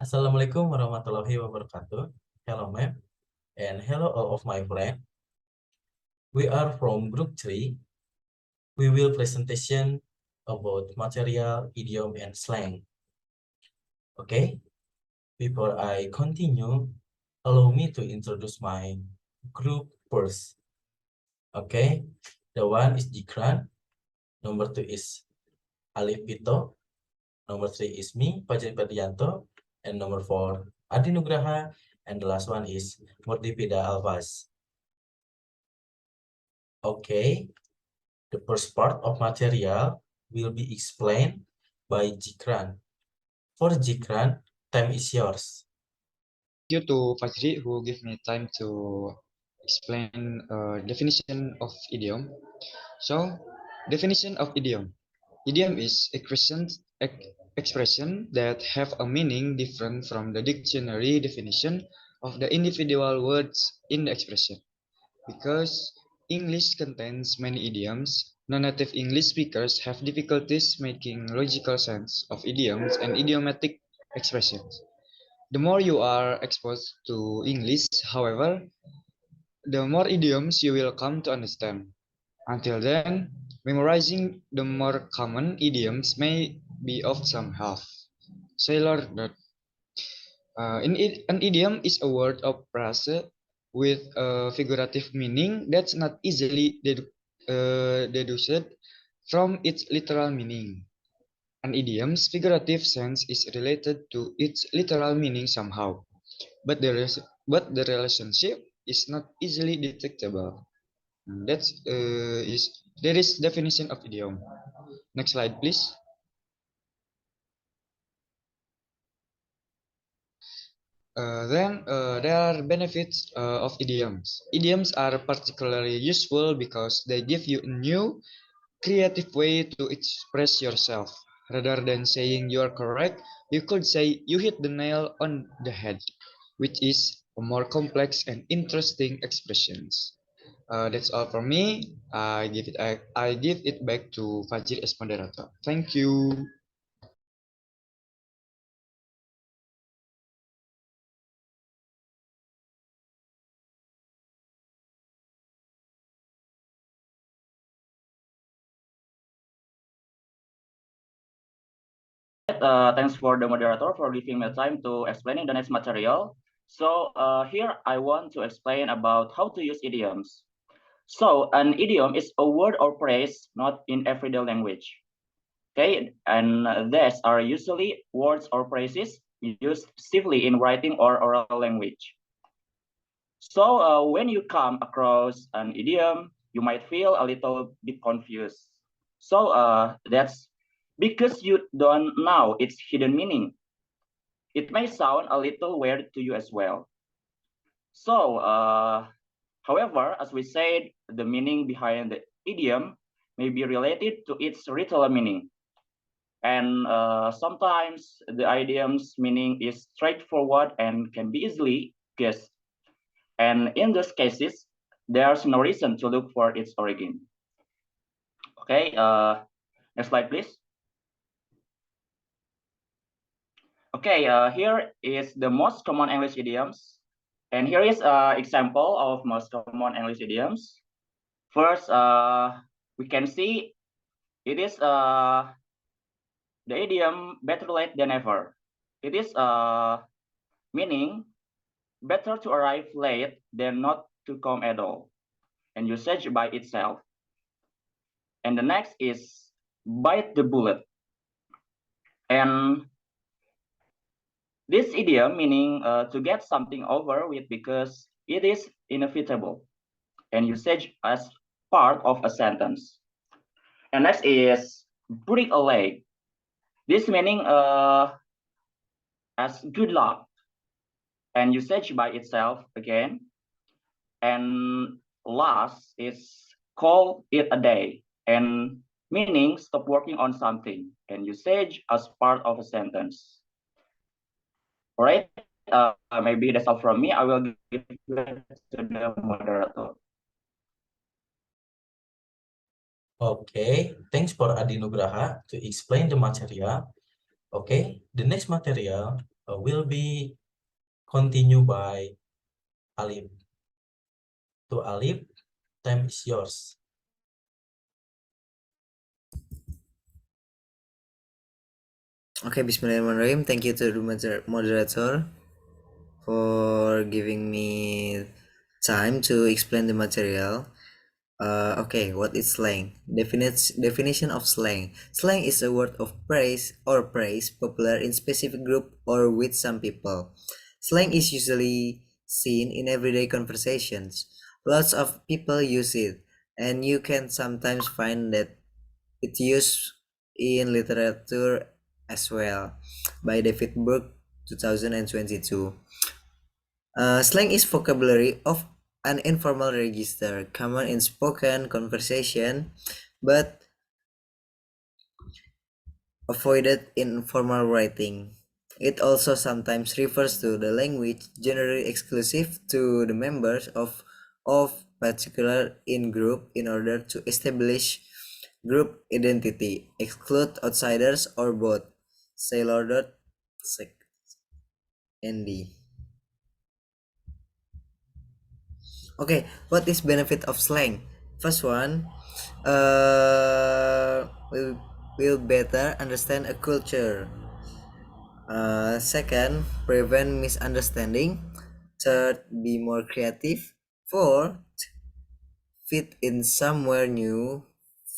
Assalamualaikum warahmatullahi wabarakatuh. Hello, ma'am, and hello all of my friends. We are from group 3. We will presentation about material, idiom, and slang. Okay, before I continue, allow me to introduce my group first. Okay, the one is Dzikran, number 2 is Alief Vito, number 3 is me, Fajri Ferdiyanto, and number 4, Nugraha, and the last one is Murdhi Fida Alfaaz. Okay, the first part of material will be explained by Dzikran. For Dzikran, time is yours. Thank you to Fajri who gave me time to explain definition of idiom. So, definition of idiom. Idiom is expression that have a meaning different from the dictionary definition of the individual words in the expression. Because English contains many idioms, non-native English speakers have difficulties making logical sense of idioms and idiomatic expressions. The more you are exposed to English, however, the more idioms you will come to understand. Until then, memorizing the more common idioms may be of some help. Sailor that an idiom is a word or phrase with a figurative meaning that's not easily deduced from its literal meaning. An idiom's figurative sense is related to its literal meaning somehow, but the relationship is not easily detectable. There is definition of idiom. Next slide, please. There are benefits of idioms. Idioms are particularly useful because they give you a new, creative way to express yourself. Rather than saying you are correct, you could say you hit the nail on the head, which is a more complex and interesting expressions. That's all from me. I give it back to Fajir as moderator. Thank you. Thanks for the moderator for giving me time to explaining the next material. So here I want to explain about how to use idioms. So an idiom is a word or phrase not in everyday language. Okay, and these are usually words or phrases used simply in writing or oral language. So when you come across an idiom, you might feel a little bit confused. So that's because you don't know its hidden meaning. It may sound a little weird to you as well. So, however, as we said, the meaning behind the idiom may be related to its literal meaning. And sometimes the idiom's meaning is straightforward and can be easily guessed. And in those cases, there's no reason to look for its origin. Okay, next slide, please. Okay, here is the most common English idioms. And here is an example of most common English idioms. First, we can see it is the idiom better late than never. It is meaning better to arrive late than not to come at all, and usage by itself. And the next is bite the bullet. And this idiom meaning to get something over with because it is inevitable, and usage as part of a sentence. And next is break a leg. This meaning as good luck, and usage by itself again. And last is call it a day, and meaning stop working on something, and usage as part of a sentence. All right, maybe that's all from me. I will give it to the moderator. Okay, thanks for Nugraha to explain the material. Okay, the next material will be continued by Alief. To Alief, time is yours. Okay, Bismillahirrahmanirrahim. Thank you to the moderator for giving me time to explain the material. Okay, what is slang? Definition of slang. Slang is a word of praise or praise popular in specific group or with some people. Slang is usually seen in everyday conversations. Lots of people use it, and you can sometimes find that it's used in literature as well by David Burke 2022. Slang is vocabulary of an informal register, common in spoken conversation, but avoided in formal writing. It also sometimes refers to the language generally exclusive to the members of particular in group in order to establish group identity, exclude outsiders or both. Sailor. ND. Okay, what is benefit of slang? First one, will better understand a culture. Second, prevent misunderstanding. Third, be more creative. Fourth, fit in somewhere new.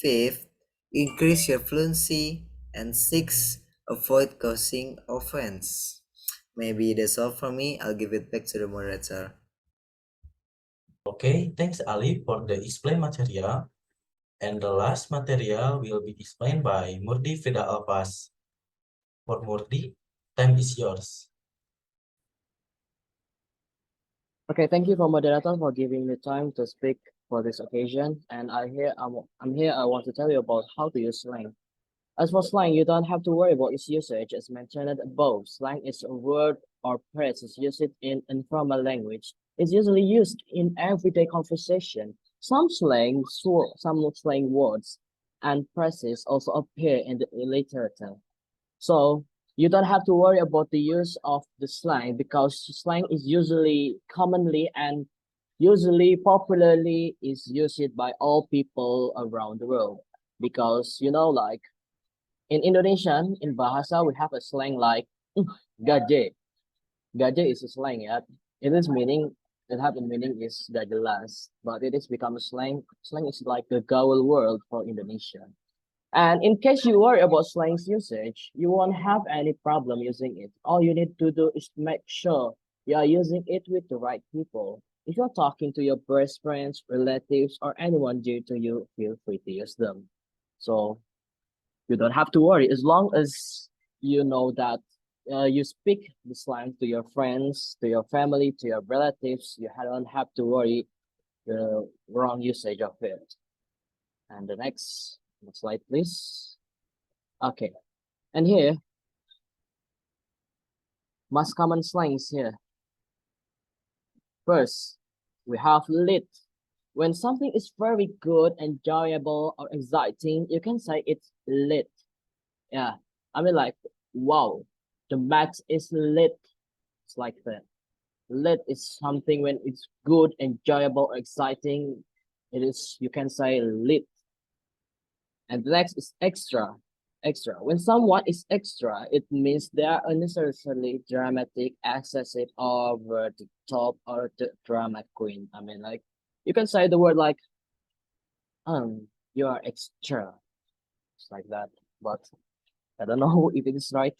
Fifth, increase your fluency. And sixth, avoid causing offense. Maybe that's all from me. I'll give it back to the moderator. Okay, thanks Ali for the explain material. And the last material will be explained by Murdhi Fida Alfaaz. For Murdhi, time is yours. Okay, thank you for moderator for giving me time to speak for this occasion. And I'm here. I want to tell you about how to use slang. As for slang, you don't have to worry about its usage. As mentioned above, slang is a word or phrase is used in informal language. It's usually used in everyday conversation. Some slang words and phrases also appear in the literature. So you don't have to worry about the use of the slang because slang is usually commonly and usually popularly is used by all people around the world. Because like in Indonesian, in Bahasa, we have a slang like gaje. Gaje is a slang, yeah. It is meaning, it have the meaning is gak jelas, but it is become a slang. Slang is like the gaul word for Indonesia. And in case you worry about slang's usage, you won't have any problem using it. All you need to do is make sure you are using it with the right people. If you're talking to your best friends, relatives, or anyone dear to you, feel free to use them. So you don't have to worry as long as you know that you speak the slang to your friends, to your family, to your relatives. You don't have to worry the wrong usage of it. And the next slide, please. Okay, and here, most common slangs here. First, we have lit. When something is very good, enjoyable, or exciting, you can say it's lit. Yeah, I mean like, wow, the match is lit. It's like that. Lit is something when it's good, enjoyable, or exciting. It is, you can say lit. And the next is extra. Extra. When someone is extra, it means they are unnecessarily dramatic, excessive, over the top, or the drama queen. I mean, like, you can say the word like, you are extra. It's like that. But I don't know if it is right.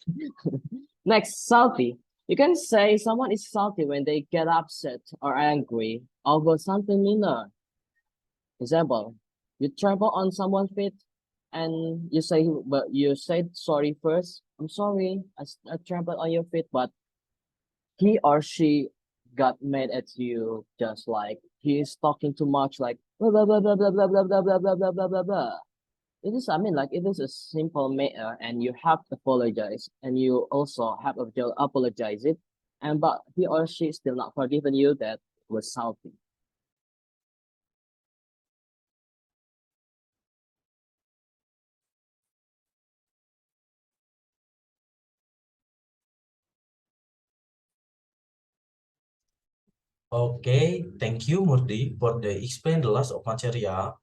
Next, salty. You can say someone is salty when they get upset or angry over something minor. Example, you trample on someone's feet and you said sorry first. I'm sorry, I trampled on your feet, but he or she got mad at you just like he is talking too much, like blah blah blah blah blah blah blah blah blah blah blah blah blah blah. It is, I mean, like it is a simple matter, and you have to apologize, and you also have to apologize it, and but he or she still not forgiven you. That was salty. Okay, thank you, Murdhi, for the explain the last of material.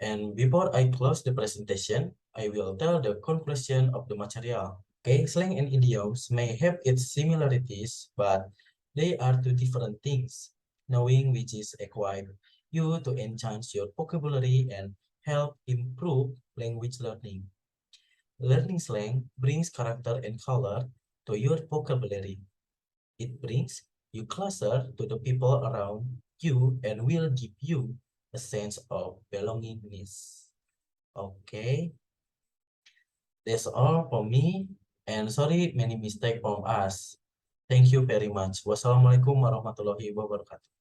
And before I close the presentation, I will tell the conclusion of the material. Okay, slang and idioms may have its similarities, but they are two different things. Knowing which is equip you to enhance your vocabulary and help improve language learning. Learning slang brings character and color to your vocabulary. It brings you closer to the people around you and will give you a sense of belongingness. Okay, that's all for me. And sorry, many mistakes from us. Thank you very much. Wassalamualaikum warahmatullahi wabarakatuh.